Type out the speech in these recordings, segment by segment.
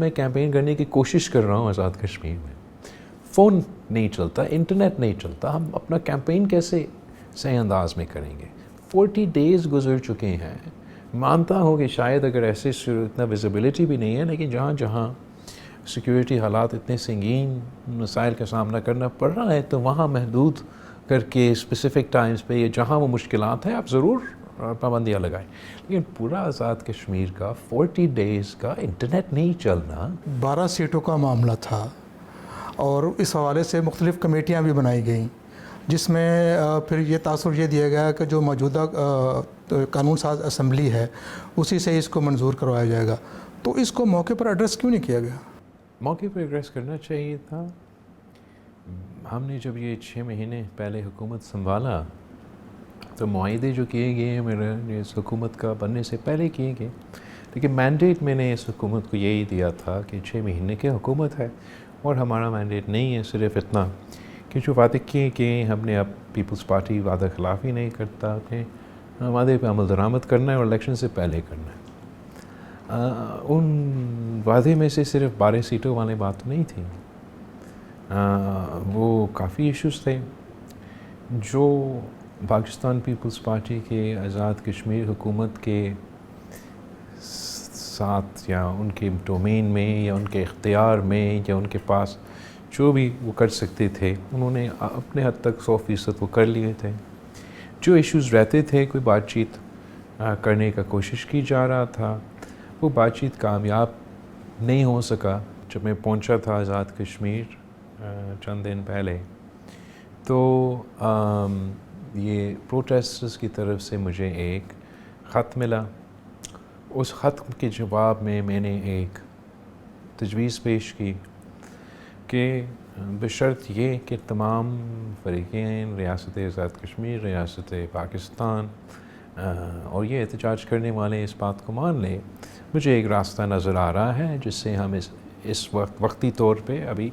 میں کیمپین کرنے کی کوشش کر رہا ہوں آزاد کشمیر میں. فون نہیں چلتا, انٹرنیٹ نہیں چلتا, ہم اپنا کیمپین کیسے صحیح انداز میں کریں گے؟ 40 days گزر چکے ہیں. مانتا ہوں کہ شاید اگر ایسے اتنا ویزیبلٹی بھی نہیں ہے, لیکن جہاں جہاں سیکیورٹی حالات اتنے سنگین مسائل کا سامنا کرنا پڑ رہا ہے تو وہاں محدود کر کے اسپیسیفک ٹائمز پہ یا جہاں وہ مشکلات ہیں آپ ضرور پابندیاں لگائیں. لیکن پورا آزاد کشمیر کا 40 days کا انٹرنیٹ نہیں چلنا. 12 سیٹوں کا معاملہ تھا اور اس حوالے سے مختلف کمیٹیاں بھی بنائی گئیں, جس میں پھر یہ تاثر یہ دیا گیا کہ جو موجودہ قانون ساز اسمبلی ہے اسی سے اس کو منظور کروایا جائے گا. تو اس کو موقع پر ایڈریس کیوں نہیں کیا گیا؟ موقع پر ایڈریس کرنا چاہیے تھا. ہم نے جب یہ 6 مہینے پہلے حکومت سنبھالا تو معاہدے جو کیے گئے ہیں میرے اس حکومت کا بننے سے پہلے کیے گئے, لیکن مینڈیٹ میں نے اس حکومت کو یہی دیا تھا کہ 6 مہینے کی حکومت ہے اور ہمارا مینڈیٹ نہیں ہے صرف اتنا کہ جو وعدے کیے کہ ہم نے اب پیپلز پارٹی وعدہ خلافی نہیں کرتا, اپنے وعدے پہ عمل درآمد کرنا ہے اور الیکشن سے پہلے کرنا ہے. ان وعدے میں سے صرف 12 سیٹوں والی بات نہیں تھی, وہ کافی ایشوز تھے جو پاکستان پیپلز پارٹی کے آزاد کشمیر حکومت کے ساتھ یا ان کے ڈومین میں یا ان کے اختیار میں یا ان کے پاس جو بھی وہ کر سکتے تھے انہوں نے اپنے حد تک 100% وہ کر لیے تھے. جو ایشوز رہتے تھے کوئی بات چیت کرنے کا کوشش کی جا رہا تھا, وہ بات چیت کامیاب نہیں ہو سکا. جب میں پہنچا تھا آزاد کشمیر چند دن پہلے تو یہ پروٹیسٹرز کی طرف سے مجھے ایک خط ملا. اس خط کے جواب میں میں نے ایک تجویز پیش کی کہ بشرط یہ کہ تمام فریقین ریاست آزاد کشمیر, ریاست پاکستان اور یہ احتجاج کرنے والے اس بات کو مان لیں. مجھے ایک راستہ نظر آ رہا ہے جس سے ہم اس وقتی طور پہ ابھی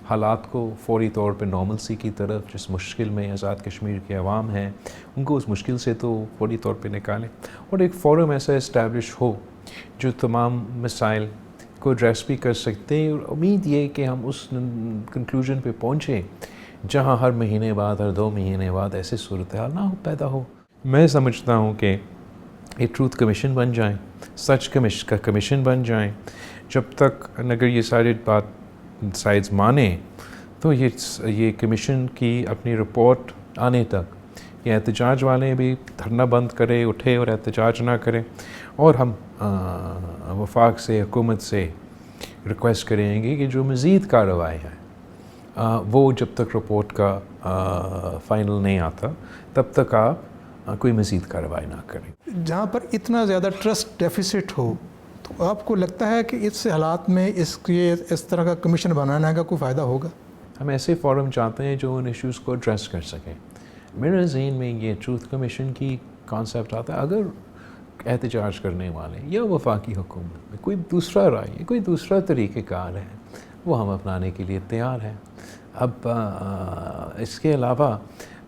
حالات کو فوری طور پہ نارملسی کی طرف, جس مشکل میں آزاد کشمیر کے عوام ہیں ان کو اس مشکل سے تو فوری طور پہ نکالیں اور ایک فورم ایسا اسٹیبلش ہو جو تمام مسائل کو ایڈریس بھی کر سکتے ہیں. اور امید یہ کہ ہم اس کنکلوژن پہ پہنچیں جہاں ہر مہینے بعد ہر 2 مہینے بعد ایسے صورتحال نہ پیدا ہو. میں سمجھتا ہوں کہ ایک ٹروتھ کمیشن بن جائیں, سچ کا کمیشن بن جائیں. جب تک اگر یہ ساری بات سائڈز مانیں تو یہ کمیشن کی اپنی رپورٹ آنے تک یہ احتجاج والے بھی دھرنا بند کرے اٹھے اور احتجاج نہ کریں, اور ہم وفاق سے حکومت سے ریکویسٹ کریں گے کہ جو مزید کارروائی ہے وہ جب تک رپورٹ کا فائنل نہیں آتا تب تک آپ کوئی مزید کارروائی نہ کریں. جہاں پر اتنا زیادہ ٹرسٹ ڈیفیسٹ ہو تو آپ کو لگتا ہے کہ اس حالات میں اس طرح کا کمیشن بنانے کا کوئی فائدہ ہوگا؟ ہم ایسے فورم چاہتے ہیں جو ان ایشوز کو ایڈریس کر سکیں. میرے ذہن میں یہ ٹروتھ کمیشن کی کانسیپٹ آتا ہے اگر احتجاج کرنے والے یا وفاقی حکومت میں کوئی دوسرا رائے ہے, کوئی دوسرا طریقہ کار ہے, وہ ہم اپنانے کے لیے تیار ہیں. اب اس کے علاوہ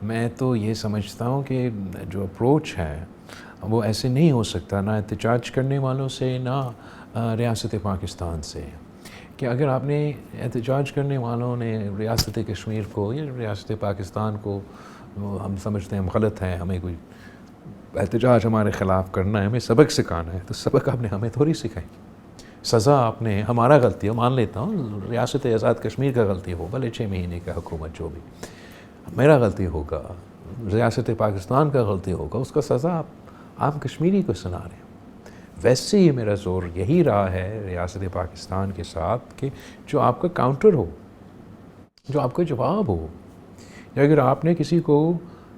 میں تو یہ سمجھتا ہوں کہ جو اپروچ ہے وہ ایسے نہیں ہو سکتا, نہ احتجاج کرنے والوں سے نہ ریاست پاکستان سے, کہ اگر آپ نے احتجاج کرنے والوں نے ریاست کشمیر کو یا ریاست پاکستان کو ہم سمجھتے ہیں ہم غلط ہیں, ہمیں کوئی احتجاج ہمارے خلاف کرنا ہے, ہمیں سبق سکھانا ہے, تو سبق آپ نے ہمیں تھوڑی سکھائی. سزا آپ نے ہمارا غلطی ہو, مان لیتا ہوں ریاست آزاد کشمیر کا غلطی ہو, بھلے 6 مہینے کا حکومت جو بھی, میرا غلطی ہوگا, ریاست پاکستان کا غلطی ہوگا, اس کا سزا آپ عام کشمیری کو سنا رہے ہیں. ویسے ہی میرا زور یہی رہا ہے ریاست پاکستان کے ساتھ کہ جو آپ کا کاؤنٹر ہو, جو آپ کا جواب ہو, یا اگر آپ نے کسی کو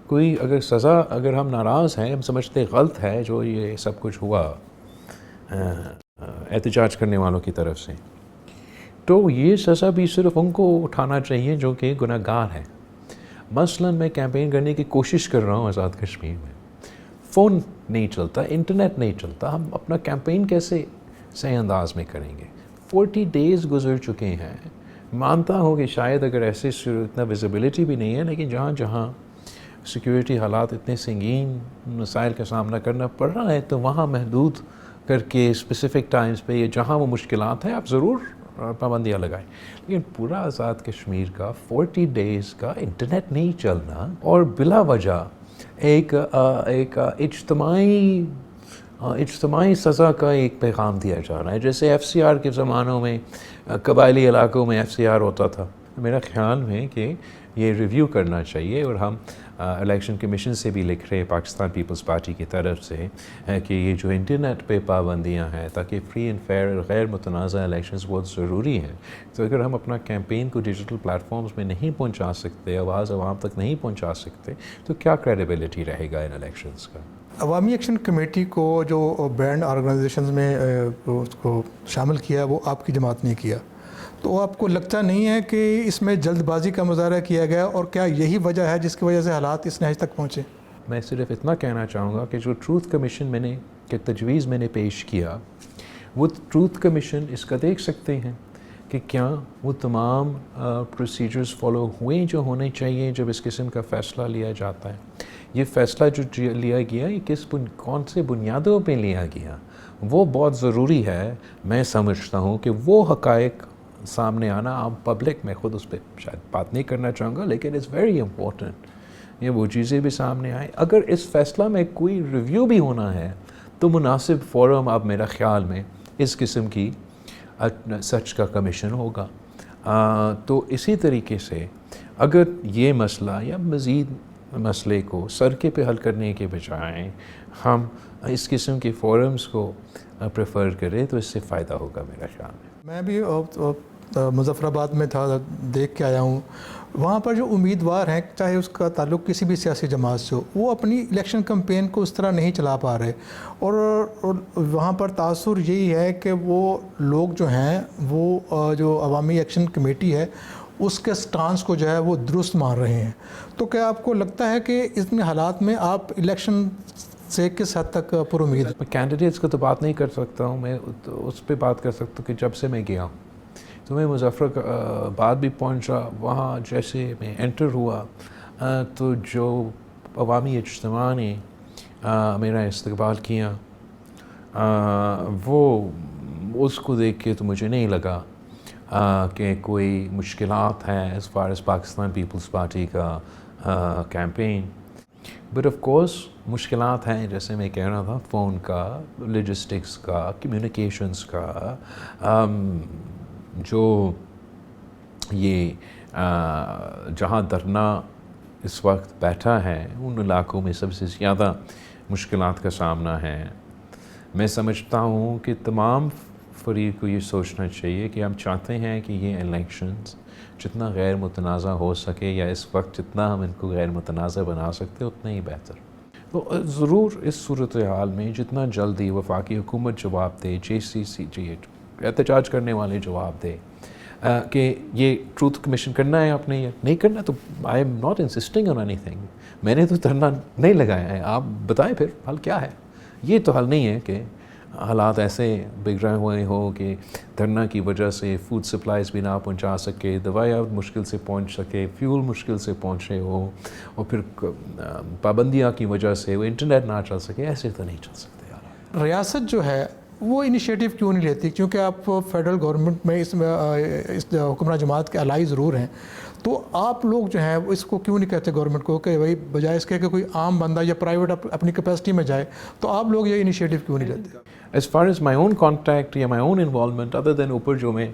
کوئی اگر سزا, اگر ہم ناراض ہیں, ہم سمجھتے غلط ہے جو یہ سب کچھ ہوا احتجاج کرنے والوں کی طرف سے, تو یہ سزا بھی صرف ان کو اٹھانا چاہیے جو کہ گناہ گار ہیں. مثلاً میں کیمپین کرنے کی کوشش کر رہا ہوں آزاد کشمیر میں, فون نہیں چلتا, انٹرنیٹ نہیں چلتا, ہم اپنا کیمپین کیسے صحیح انداز میں کریں گے؟ 40 days گزر چکے ہیں. مانتا ہوں کہ شاید اگر ایسے اتنا ویزیبلٹی بھی نہیں ہے, لیکن جہاں جہاں سیکیورٹی حالات اتنے سنگین مسائل کا سامنا کرنا پڑ رہا ہے تو وہاں محدود کر کے اسپیسیفک ٹائمز پہ یا جہاں وہ مشکلات ہیں آپ ضرور پابندیاں لگائیں، لیکن پورا آزاد کشمیر کا 40 ڈیز کا انٹرنیٹ نہیں چلنا اور بلا وجہ ایک اجتماعی سزا کا ایک پیغام دیا جا رہا ہے، جیسے ایف سی آر کے زمانوں میں قبائلی علاقوں میں ایف سی آر ہوتا تھا۔ میرا خیال ہے کہ یہ ریویو کرنا چاہیے، اور ہم الیکشن کمیشن سے بھی لکھ رہے ہیں پاکستان پیپلز پارٹی کی طرف سے کہ یہ جو انٹرنیٹ پہ پابندیاں ہیں تاکہ فری اینڈ فیئر اور غیر متنازع الیکشنز بہت ضروری ہیں۔ تو اگر ہم اپنا کیمپین کو ڈیجیٹل پلیٹ فارمز میں نہیں پہنچا سکتے، آواز عوام تک نہیں پہنچا سکتے، تو کیا کریڈیبلٹی رہے گا ان الیکشنز کا؟ عوامی ایکشن کمیٹی کو جو بینڈ آرگنائزیشنز میں اس کو شامل کیا وہ آپ کی جماعت نے کیا، تو آپ کو لگتا نہیں ہے کہ اس میں جلد بازی کا مظاہرہ کیا گیا، اور کیا یہی وجہ ہے جس کی وجہ سے حالات اس نہج تک پہنچے؟ میں صرف اتنا کہنا چاہوں گا کہ جو ٹروتھ کمیشن کہ تجویز میں نے پیش کیا، وہ ٹروتھ کمیشن اس کا دیکھ سکتے ہیں کہ کیا وہ تمام پروسیجرز فالو ہوئے جو ہونے چاہیے جب اس قسم کا فیصلہ لیا جاتا ہے۔ یہ فیصلہ جو لیا گیا یہ کون سے بنیادوں پہ لیا گیا، وہ بہت ضروری ہے۔ میں سمجھتا ہوں کہ وہ حقائق سامنے آنا، عام پبلک میں خود اس پہ شاید بات نہیں کرنا چاہوں گا، لیکن اٹس ویری امپورٹنٹ یہ وہ چیزیں بھی سامنے آئیں۔ اگر اس فیصلہ میں کوئی ریویو بھی ہونا ہے تو مناسب فورم اب میرا خیال میں اس قسم کی سچ کا کمیشن ہوگا۔ تو اسی طریقے سے اگر یہ مسئلہ یا مزید مسئلے کو سرکے پہ حل کرنے کے بجائے ہم اس قسم کے فورمز کو پریفر کریں تو اس سے فائدہ ہوگا میرا خیال میں۔ میں بھی مظفر آباد میں تھا، دیکھ کے آیا ہوں، وہاں پر جو امیدوار ہیں چاہے اس کا تعلق کسی بھی سیاسی جماعت سے ہو، وہ اپنی الیکشن کمپین کو اس طرح نہیں چلا پا رہے، اور وہاں پر تاثر یہی ہے کہ وہ لوگ جو ہیں وہ جو عوامی ایکشن کمیٹی ہے اس کے سٹانس کو جو ہے وہ درست مان رہے ہیں۔ تو کیا آپ کو لگتا ہے کہ اس حالات میں آپ الیکشن سے کس حد تک پر امید؟ میں کینڈیڈیٹس کو تو بات نہیں کر سکتا ہوں، میں اس پہ بات کر سکتا ہوں کہ جب سے میں گیا ہوں تو میں مظفر آباد بھی پہنچا، وہاں جیسے میں انٹر ہوا تو جو عوامی اجتماع نے میرا استقبال کیا، وہ اس کو دیکھ کے تو مجھے نہیں لگا کہ کوئی مشکلات ہیں as far as Pakistan Peoples Party کا کیمپین۔ بٹ آف کورس مشکلات ہیں، جیسے میں کہہ رہا تھا، فون کا، لاجسٹکس کا، کمیونیکیشنز کا، جو یہ جہاں دھرنا اس وقت بیٹھا ہے ان علاقوں میں سب سے زیادہ مشکلات کا سامنا ہے۔ میں سمجھتا ہوں کہ تمام فریق کو یہ سوچنا چاہیے کہ ہم چاہتے ہیں کہ یہ الیکشنز جتنا غیر متنازع ہو سکے، یا اس وقت جتنا ہم ان کو غیر متنازع بنا سکتے اتنا ہی بہتر۔ تو ضرور اس صورتحال میں جتنا جلدی وفاقی حکومت جواب دے، JCC احتجاج کرنے والے جواب دے کہ یہ ٹروتھ کمیشن کرنا ہے آپ نے یا نہیں کرنا، تو I am not insisting on اینی تھنگ، میں نے تو دھرنا نہیں لگایا ہے، آپ بتائیں پھر حل کیا ہے۔ یہ تو حل نہیں ہے کہ حالات ایسے بگڑے ہوئے ہوں کہ دھرنا کی وجہ سے فوڈ سپلائز بھی نہ پہنچا سکے، دوائیاں مشکل سے پہنچ سکے، فیول مشکل سے پہنچے ہو، اور پھر پابندیاں کی وجہ سے وہ انٹرنیٹ نہ چل سکے۔ ایسے تو نہیں چل سکتے یار۔ ریاست جو ہے وہ انیشیٹو کیوں نہیں لیتی؟ کیونکہ آپ فیڈرل گورنمنٹ میں اس حکمراں جماعت کے الائی ضرور ہیں، تو آپ لوگ جو ہیں اس کو کیوں نہیں کہتے گورنمنٹ کو کہ بھائی بجائے اس کے کہ کوئی عام بندہ یا پرائیویٹ اپنی کیپیسٹی میں جائے، تو آپ لوگ یہ انیشیٹو کیوں نہیں لیتے؟ As far as my own contact یا my own involvement other than اوپر جو میں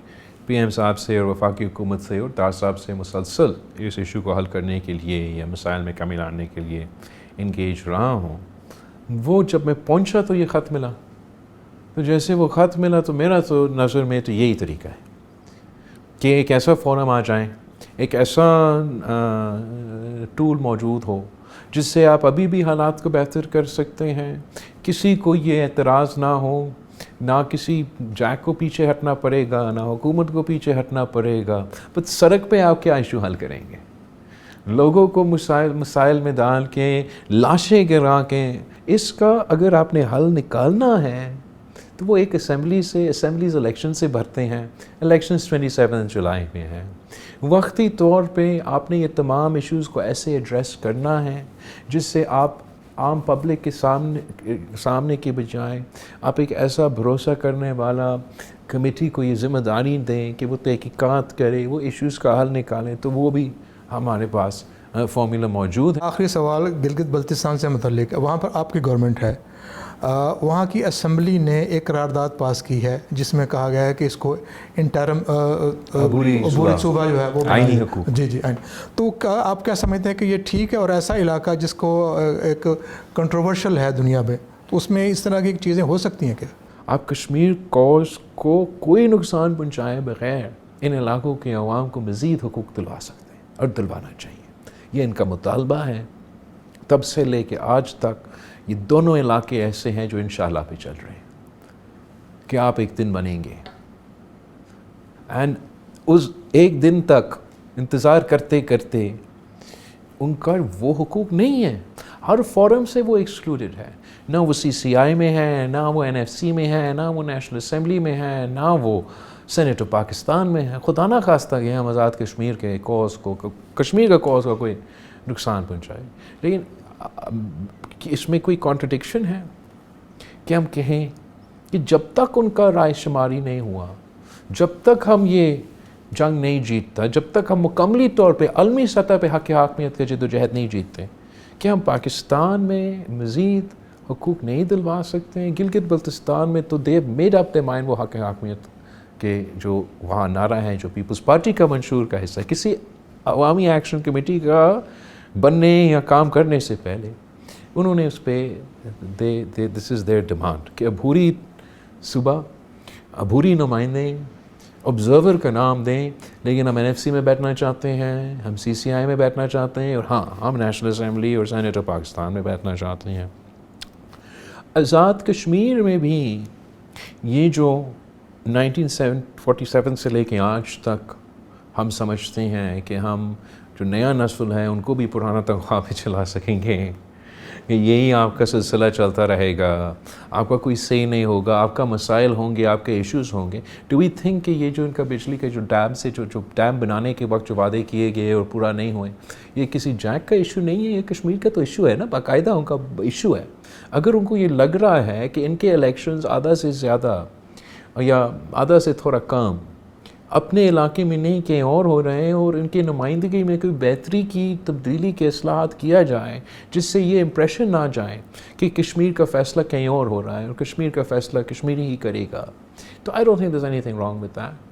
PM صاحب سے اور وفاقی حکومت سے اور طاہر صاحب سے مسلسل اس ایشو کو حل کرنے کے لیے یا مسائل میں کمی لانے کے لیے انگیج رہا ہوں، وہ جب میں پہنچا تو یہ خط ملا، تو جیسے وہ خط ملا تو میرا تو نظر میں تو یہی طریقہ ہے کہ ایک ایسا فورم آ جائیں، ایک ایسا ٹول موجود ہو جس سے آپ ابھی بھی حالات کو بہتر کر سکتے ہیں، کسی کو یہ اعتراض نہ ہو، نہ کسی جیک کو پیچھے ہٹنا پڑے گا، نہ حکومت کو پیچھے ہٹنا پڑے گا۔ بس سڑک پہ آپ کیا ایشو حل کریں گے؟ لوگوں کو مسائل میں ڈال کے، لاشیں گرا کے، اس کا اگر آپ نے حل نکالنا ہے تو وہ ایک اسمبلیز الیکشن سے بھرتے ہیں۔ الیکشنز 27 جولائی میں ہیں، وقتی طور پہ آپ نے یہ تمام ایشوز کو ایسے ایڈریس کرنا ہے جس سے آپ عام پبلک کے سامنے کے بجائے آپ ایک ایسا بھروسہ کرنے والا کمیٹی کو یہ ذمہ داری دیں کہ وہ تحقیقات کرے، وہ ایشوز کا حل نکالیں، تو وہ بھی ہمارے پاس فارمولا موجود ہے۔ آخری سوال گلگت بلتستان سے متعلق، وہاں پر آپ کی گورنمنٹ ہے، وہاں کی اسمبلی نے ایک قرارداد پاس کی ہے جس میں کہا گیا ہے کہ اس کو انٹرم عبوری صوبہ جو ہے وہ آئینی حقوق، جی تو آپ کیا سمجھتے ہیں کہ یہ ٹھیک ہے؟ اور ایسا علاقہ جس کو ایک کنٹروورشل ہے دنیا میں، تو اس میں اس طرح کی چیزیں ہو سکتی ہیں کیا؟ آپ کشمیر کوز کو کوئی نقصان پہنچائے بغیر ان علاقوں کے عوام کو مزید حقوق دلوا سکتے ہیں اور دلوانا چاہیے۔ یہ ان کا مطالبہ ہے، تب سے لے کے آج تک یہ دونوں علاقے ایسے ہیں جو انشاءاللہ پہ چل رہے ہیں کہ آپ ایک دن بنیں گے، اینڈ اس ایک دن تک انتظار کرتے کرتے ان کا وہ حقوق نہیں ہے، ہر فورم سے وہ ایکسکلوڈڈ ہے، نہ وہ CCI میں ہے، نہ وہ NFC میں ہے، نہ وہ نیشنل اسمبلی میں ہے، نہ وہ سینیٹ آف پاکستان میں ہے۔ خدا نہ خواستہ کہ ہم آزاد کشمیر کے کوز کو، کشمیر کا کوز کا کوئی نقصان پہنچائے، لیکن اس میں کوئی کانٹرڈکشن ہے کہ ہم کہیں کہ جب تک ان کا رائے شماری نہیں ہوا، جب تک ہم یہ جنگ نہیں جیتتا، جب تک ہم مکملی طور پہ عالمی سطح پہ حق حاکمیت کا جدوجہد نہیں جیتتے، کہ ہم پاکستان میں مزید حقوق نہیں دلوا سکتے ہیں۔ گلگت بلتستان میں تو they made up they mind, وہ حق حاکمیت کے جو وہاں نعرہ ہے، جو پیپلز پارٹی کا منشور کا حصہ ہے، کسی عوامی ایکشن کمیٹی کا بننے یا کام کرنے سے پہلے انہوں نے اس پہ دس از دیئر ڈیمانڈ کہ عبوری صوبہ، عبوری نمائندے، آبزرور کا نام دیں، لیکن ہم NFC میں بیٹھنا چاہتے ہیں، ہم CCI میں بیٹھنا چاہتے ہیں، اور ہاں ہم نیشنل اسمبلی اور سینیٹ آف پاکستان میں بیٹھنا چاہتے ہیں۔ آزاد کشمیر میں بھی یہ جو 1947 سے لے کے آج تک ہم سمجھتے ہیں کہ ہم جو نیا نسل ہے ان کو بھی پرانا تنخواہ پہ چلا سکیں گے، کہ یہی آپ کا سلسلہ چلتا رہے گا، آپ کا کوئی صحیح نہیں ہوگا، آپ کا مسائل ہوں گے، آپ کے ایشوز ہوں گے۔ ڈو وی تھنک کہ یہ جو ان کا بجلی کا جو ڈیم سے جو ڈیم بنانے کے وقت جو وعدے کیے گئے اور پورا نہیں ہوئے، یہ کسی جیک کا ایشو نہیں ہے، یہ کشمیر کا تو ایشو ہے نا، باقاعدہ ان کا ایشو ہے۔ اگر ان کو یہ لگ رہا ہے کہ ان کے الیکشنز آدھا سے زیادہ یا آدھا سے تھوڑا کم اپنے علاقے میں نہیں کہیں اور ہو رہے ہیں، اور ان کی نمائندگی میں کوئی بہتری کی، تبدیلی کے اصلاحات کیا جائے جس سے یہ امپریشن نہ جائے کہ کشمیر کا فیصلہ کہیں اور ہو رہا ہے اور کشمیر کا فیصلہ کشمیری ہی کرے گا، تو I don't think there's anything wrong with that.